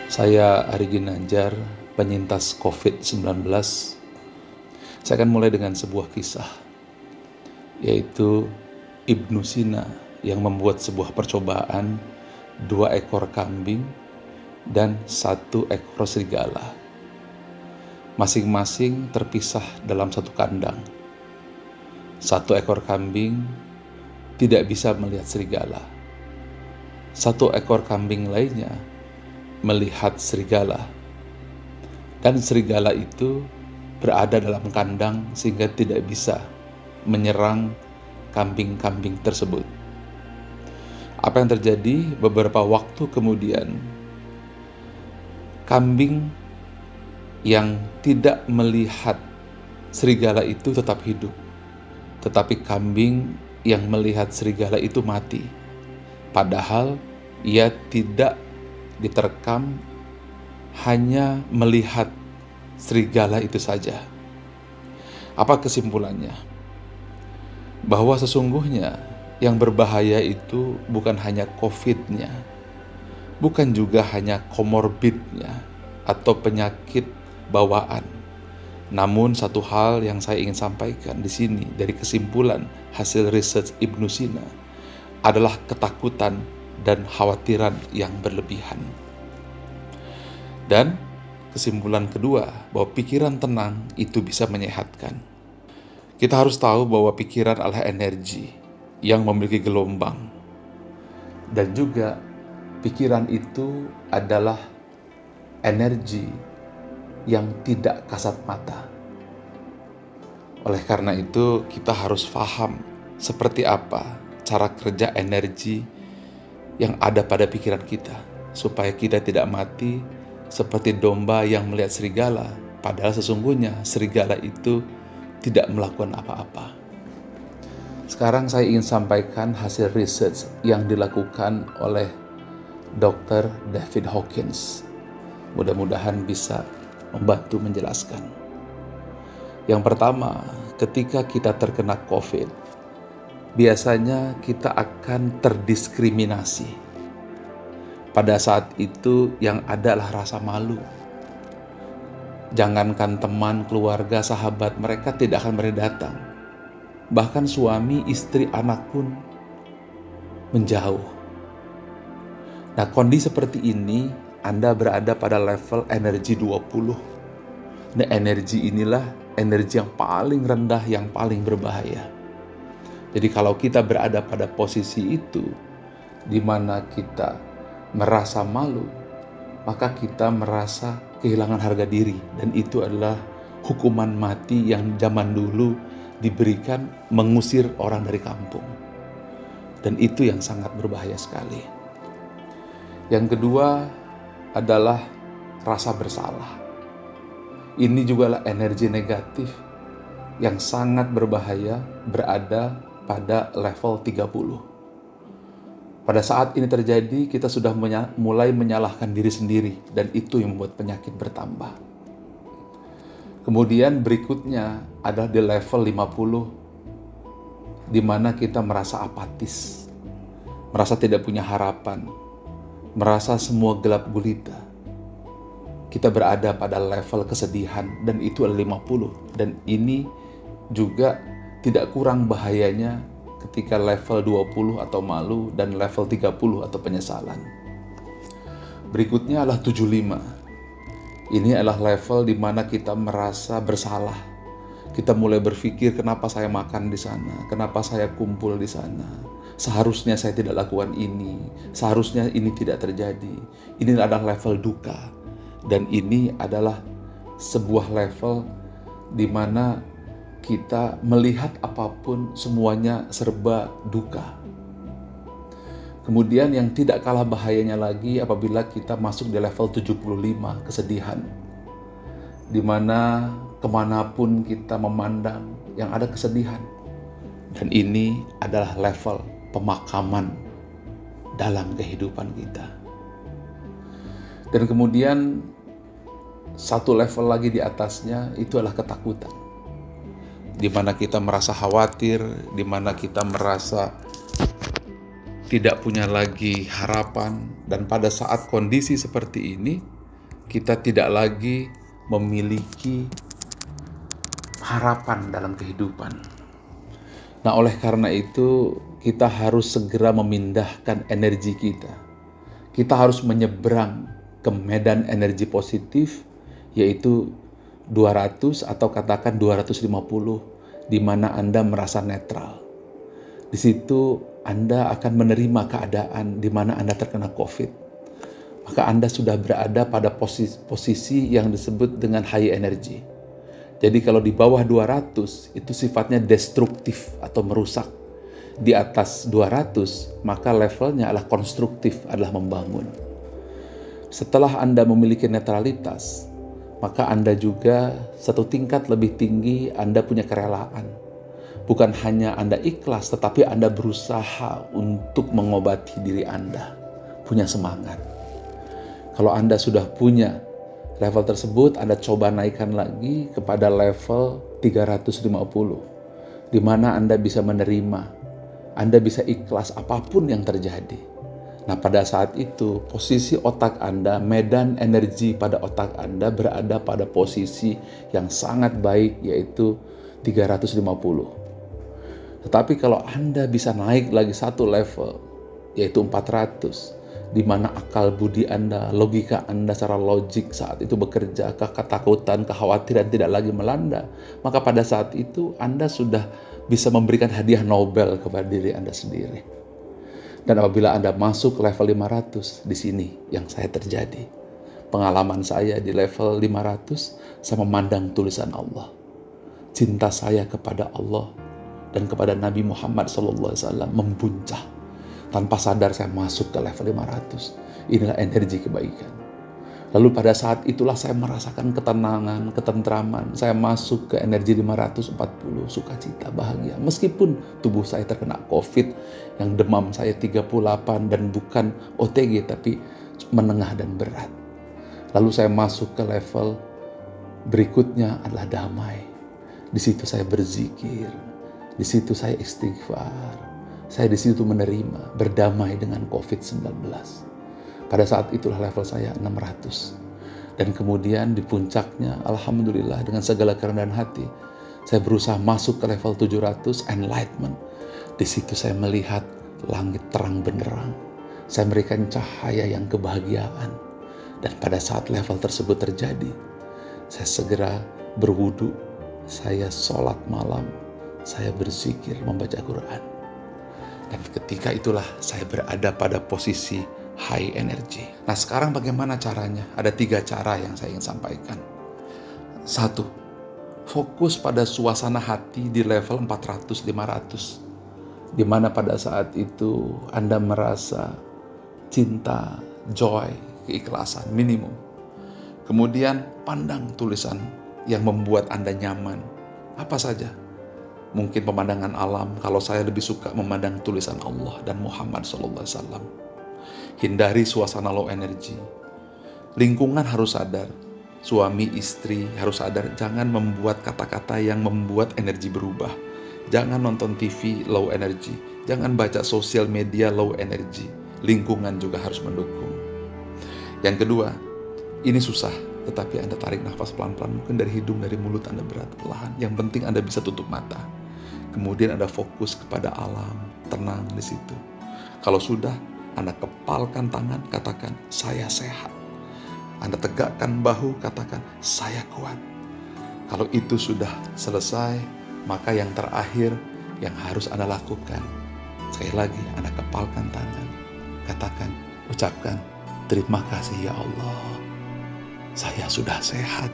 Saya Ari Ginanjar, penyintas COVID-19. Saya akan mulai dengan sebuah kisah, yaitu Ibnu Sina yang membuat sebuah percobaan 2 ekor kambing dan 1 ekor serigala. Masing-masing terpisah dalam satu kandang. 1 ekor kambing tidak bisa melihat serigala. 1 ekor kambing lainnya melihat serigala, dan serigala itu berada dalam kandang sehingga tidak bisa menyerang kambing-kambing tersebut. Apa yang terjadi? Beberapa waktu kemudian, kambing yang tidak melihat serigala itu tetap hidup, tetapi kambing yang melihat serigala itu mati, padahal ia tidak diterkam, hanya melihat serigala itu saja. Apa kesimpulannya? Bahwa sesungguhnya yang berbahaya itu bukan hanya COVID-nya, bukan juga hanya komorbidnya atau penyakit bawaan. Namun satu hal yang saya ingin sampaikan di sini dari kesimpulan hasil research Ibnu Sina adalah ketakutan dan khawatiran yang berlebihan. Dan kesimpulan kedua, bahwa pikiran tenang itu bisa menyehatkan. Kita harus tahu bahwa pikiran adalah energi yang memiliki gelombang, dan juga pikiran itu adalah energi yang tidak kasat mata. Oleh karena itu, kita harus paham seperti apa cara kerja energi yang ada pada pikiran kita, supaya kita tidak mati seperti domba yang melihat serigala, padahal sesungguhnya serigala itu tidak melakukan apa-apa. Sekarang saya ingin sampaikan hasil research yang dilakukan oleh Dr. David Hawkins. Mudah-mudahan bisa membantu menjelaskan. Yang pertama, ketika kita terkena COVID, biasanya kita akan terdiskriminasi. Pada saat itu yang ada adalah rasa malu. Jangankan teman, keluarga, sahabat, mereka tidak akan berani datang. Bahkan suami, istri, anak pun menjauh. Nah, kondisi seperti ini Anda berada pada level energi 20. Nah, energi inilah energi yang paling rendah, yang paling berbahaya. Jadi kalau kita berada pada posisi itu, di mana kita merasa malu, maka kita merasa kehilangan harga diri. Dan itu adalah hukuman mati yang zaman dulu diberikan mengusir orang dari kampung. Dan itu yang sangat berbahaya sekali. Yang kedua adalah rasa bersalah. Ini juga adalah energi negatif yang sangat berbahaya, berada pada level 30. Pada saat ini terjadi, kita sudah mulai menyalahkan diri sendiri, dan itu yang membuat penyakit bertambah. Kemudian berikutnya adalah di level 50, di mana kita merasa apatis, merasa tidak punya harapan, merasa semua gelap gulita. Kita berada pada level kesedihan, dan itu adalah 50. Dan ini juga tidak kurang bahayanya ketika level 20 atau malu, dan level 30 atau penyesalan. Berikutnya adalah 75. Ini adalah level di mana kita merasa bersalah. Kita mulai berpikir, kenapa saya makan di sana? Kenapa saya kumpul di sana? Seharusnya saya tidak lakukan ini. Seharusnya ini tidak terjadi. Ini adalah level duka. Dan ini adalah sebuah level di mana kita melihat apapun semuanya serba duka. Kemudian yang tidak kalah bahayanya lagi apabila kita masuk di level 75, kesedihan, di mana kemanapun kita memandang yang ada kesedihan. Dan ini adalah level pemakaman dalam kehidupan kita. Dan kemudian satu level lagi di atasnya itu adalah ketakutan, di mana kita merasa khawatir, di mana kita merasa tidak punya lagi harapan. Dan pada saat kondisi seperti ini, kita tidak lagi memiliki harapan dalam kehidupan. Nah, oleh karena itu kita harus segera memindahkan energi kita. Kita harus menyeberang ke medan energi positif, yaitu 200 atau katakan 250, di mana Anda merasa netral. Di situ Anda akan menerima keadaan di mana Anda terkena COVID. Maka Anda sudah berada pada posisi yang disebut dengan high energy. Jadi kalau di bawah 200 itu sifatnya destruktif atau merusak. Di atas 200 maka levelnya adalah konstruktif, adalah membangun. Setelah Anda memiliki netralitas, maka Anda juga satu tingkat lebih tinggi, Anda punya kerelaan. Bukan hanya Anda ikhlas, tetapi Anda berusaha untuk mengobati diri Anda, punya semangat. Kalau Anda sudah punya level tersebut, Anda coba naikkan lagi kepada level 350, di mana Anda bisa menerima, Anda bisa ikhlas apapun yang terjadi. Nah, pada saat itu, posisi otak Anda, medan energi pada otak Anda berada pada posisi yang sangat baik, yaitu 350. Tetapi kalau Anda bisa naik lagi satu level, yaitu 400, di mana akal budi Anda, logika Anda secara logik saat itu bekerja, ketakutan, kekhawatiran tidak lagi melanda, maka pada saat itu Anda sudah bisa memberikan hadiah Nobel kepada diri Anda sendiri. Dan apabila Anda masuk level 500, di sini yang saya terjadi. Pengalaman saya di level 500, saya memandang tulisan Allah. Cinta saya kepada Allah dan kepada Nabi Muhammad SAW membuncah. Tanpa sadar saya masuk ke level 500. Inilah energi kebaikan. Lalu pada saat itulah saya merasakan ketenangan, ketentraman. Saya masuk ke energi 540, sukacita, bahagia. Meskipun tubuh saya terkena COVID, yang demam saya 38 dan bukan OTG, tapi menengah dan berat. Lalu saya masuk ke level berikutnya adalah damai. Di situ saya berzikir, di situ saya istighfar. Saya di situ menerima, berdamai dengan COVID-19. Pada saat itulah level saya 600. Dan kemudian di puncaknya, alhamdulillah dengan segala kerendahan hati, saya berusaha masuk ke level 700, enlightenment. Di situ saya melihat langit terang benderang. Saya memberikan cahaya yang kebahagiaan. Dan pada saat level tersebut terjadi, saya segera berwudu, saya sholat malam, saya berzikir, membaca Quran. Dan ketika itulah saya berada pada posisi high energy. Nah, sekarang bagaimana caranya? Ada 3 cara yang saya ingin sampaikan. 1, fokus pada suasana hati di level 400-500. Di mana pada saat itu Anda merasa cinta, joy, keikhlasan, minimum. Kemudian pandang tulisan yang membuat Anda nyaman. Apa saja? Mungkin pemandangan alam, kalau saya lebih suka memandang tulisan Allah dan Muhammad SAW. Hindari suasana low energy. Lingkungan harus sadar, suami istri harus sadar, jangan membuat kata-kata yang membuat energi berubah. Jangan nonton TV low energy, jangan baca sosial media low energy. Lingkungan juga harus mendukung. Yang kedua, ini susah, tetapi Anda tarik nafas pelan-pelan, mungkin dari hidung, dari mulut Anda berat, perlahan. Yang penting Anda bisa tutup mata. Kemudian Anda fokus kepada alam, tenang di situ. Kalau sudah, Anda kepalkan tangan, katakan, saya sehat. Anda tegakkan bahu, katakan, saya kuat. Kalau itu sudah selesai, maka yang terakhir yang harus Anda lakukan, sekali lagi Anda kepalkan tangan, katakan, ucapkan, terima kasih ya Allah, saya sudah sehat.